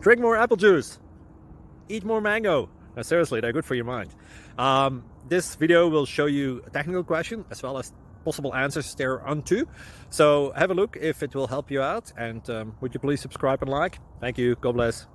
drink more apple juice, eat more mango. No, seriously, they're good for your mind. This video will show you a technical question as well as possible answers thereunto. So have a look if it will help you out, and would you please subscribe and like? Thank you. God bless.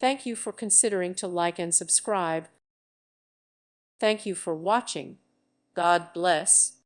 Thank you for considering to like and subscribe. Thank you for watching. God bless.